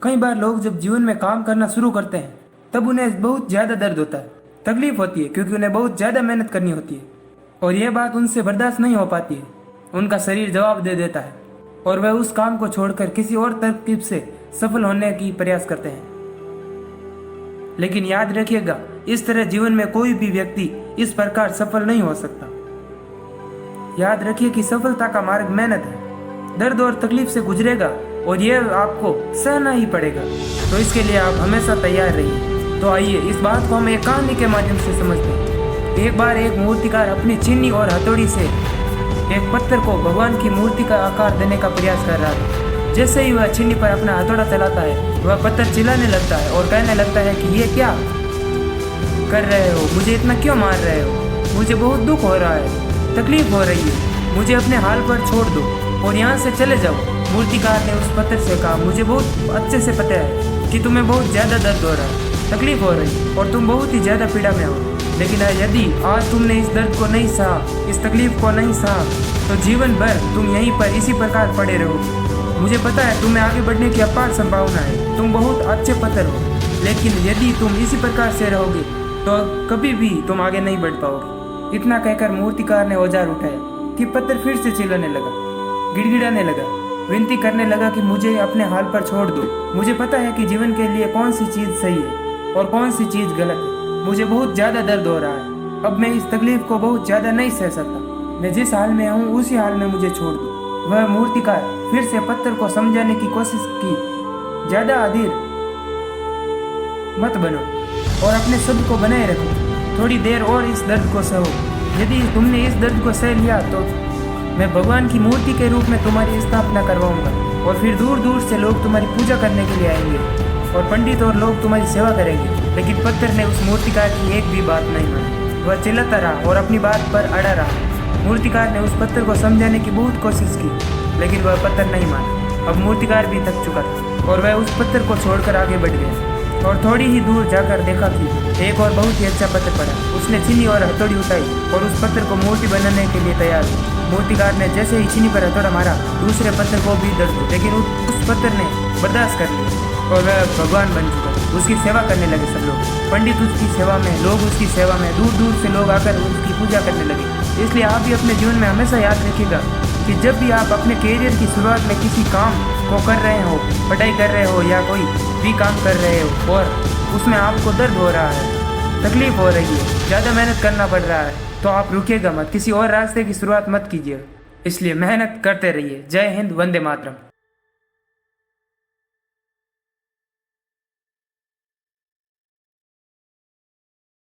कई बार लोग जब जीवन में काम करना शुरू करते हैं तब उन्हें बहुत ज़्यादा दर्द होता है, तकलीफ होती है, क्योंकि उन्हें बहुत ज़्यादा मेहनत करनी होती है और यह बात उनसे बर्दाश्त नहीं हो पाती है। उनका शरीर जवाब दे देता है और वह उस काम को छोड़कर किसी और तरकीब से सफल होने की प्रयास करते हैं। लेकिन याद रखिएगा, इस तरह जीवन में कोई भी व्यक्ति इस प्रकार सफल नहीं हो सकता। याद रखिए कि सफलता का मार्ग मेहनत है, दर्द और तकलीफ से गुजरेगा और यह आपको सहना ही पड़ेगा। तो इसके लिए आप हमेशा तैयार रहिए। तो आइए इस बात को हम एक कहानी के माध्यम से समझते हैं। एक बार एक मूर्तिकार अपनी छीनी और हथौड़ी से एक पत्थर को भगवान की मूर्ति का आकार देने का प्रयास कर रहा था। जैसे ही वह छीनी पर अपना हथौड़ा चलाता है, वह पत्थर चिल्लाने लगता है और कहने लगता है कि ये क्या कर रहे हो, मुझे इतना क्यों मार रहे हो, मुझे बहुत दुख हो रहा है, तकलीफ हो रही है, मुझे अपने हाल पर छोड़ दो और यहाँ से चले जाओ। मूर्तिकार ने उस पत्थर से कहा, मुझे बहुत अच्छे से पता है कि तुम्हें बहुत ज़्यादा दर्द हो रहा है, तकलीफ हो रही है और तुम बहुत ही ज़्यादा पीड़ा में हो, लेकिन यदि आज तुमने इस दर्द को नहीं सहा, इस तकलीफ को नहीं सहा, तो जीवन भर तुम यहीं पर इसी प्रकार पड़े रहो। मुझे पता है तुम्हें आगे बढ़ने की अपार संभावना है, तुम बहुत अच्छे पत्थर हो, लेकिन यदि तुम इसी प्रकार से रहोगे तो कभी भी तुम आगे नहीं बढ़ पाओगे। इतना कहकर मूर्तिकार ने औजार उठाया कि पत्थर फिर से चिल्लाने लगा, गिड़गिड़ाने लगा, विनती करने लगा कि मुझे अपने हाल पर छोड़ दो। मुझे पता है कि जीवन के लिए कौन सी चीज़ सही है और कौन सी चीज़ गलत है। मुझे बहुत ज़्यादा दर्द हो रहा है, अब मैं इस तकलीफ को बहुत ज़्यादा नहीं सह सकता। मैं जिस हाल में हूँ उसी हाल में मुझे छोड़ दो। वह मूर्तिकार फिर से पत्थर को समझाने की कोशिश की, ज़्यादा अधीर मत बनो और अपने शब्द को बनाए रखो, थोड़ी देर और इस दर्द को सहो। यदि तुमने इस दर्द को सह लिया तो मैं भगवान की मूर्ति के रूप में तुम्हारी स्थापना करवाऊंगा और फिर दूर दूर से लोग तुम्हारी पूजा करने के लिए आएंगे और पंडित और लोग तुम्हारी सेवा करेंगे। लेकिन पत्थर ने उस मूर्तिकार की एक भी बात नहीं मानी, वह चिल्लाता रहा और अपनी बात पर अड़ा रहा। मूर्तिकार ने उस पत्थर को समझाने की बहुत कोशिश की, लेकिन वह पत्थर नहीं माना। अब मूर्तिकार भी थक चुका था और वह उस पत्थर को छोड़कर आगे बढ़ गया और थोड़ी ही दूर जाकर देखा कि एक और बहुत ही अच्छा पत्थर पड़ा। उसने छीनी और हथौड़ी उठाई और उस पत्थर को मूर्ति बनाने के लिए तैयार हुआ। मूर्तिकार ने जैसे ही छीनी पर हथौड़ा मारा, दूसरे पत्थर को भी दर्द हुआ, लेकिन उस पत्थर ने बर्दाश्त कर लिया और वह भगवान बन चुका। उसकी सेवा करने लगे सब लोग, पंडित उसकी सेवा में, लोग उसकी सेवा में, दूर दूर से लोग आकर उसकी पूजा करने लगे। इसलिए आप भी अपने जीवन में हमेशा याद रखिएगा कि जब भी आप अपने कैरियर की शुरुआत में किसी काम को कर रहे हो, पढ़ाई कर रहे हो या कोई भी काम कर रहे हो और उसमें आपको दर्द हो रहा है, तकलीफ हो रही है, ज़्यादा मेहनत करना पड़ रहा है, तो आप रुकिएगा मत, किसी और रास्ते की शुरुआत मत कीजिए। इसलिए मेहनत करते रहिए। जय हिंद, वंदे मातरम।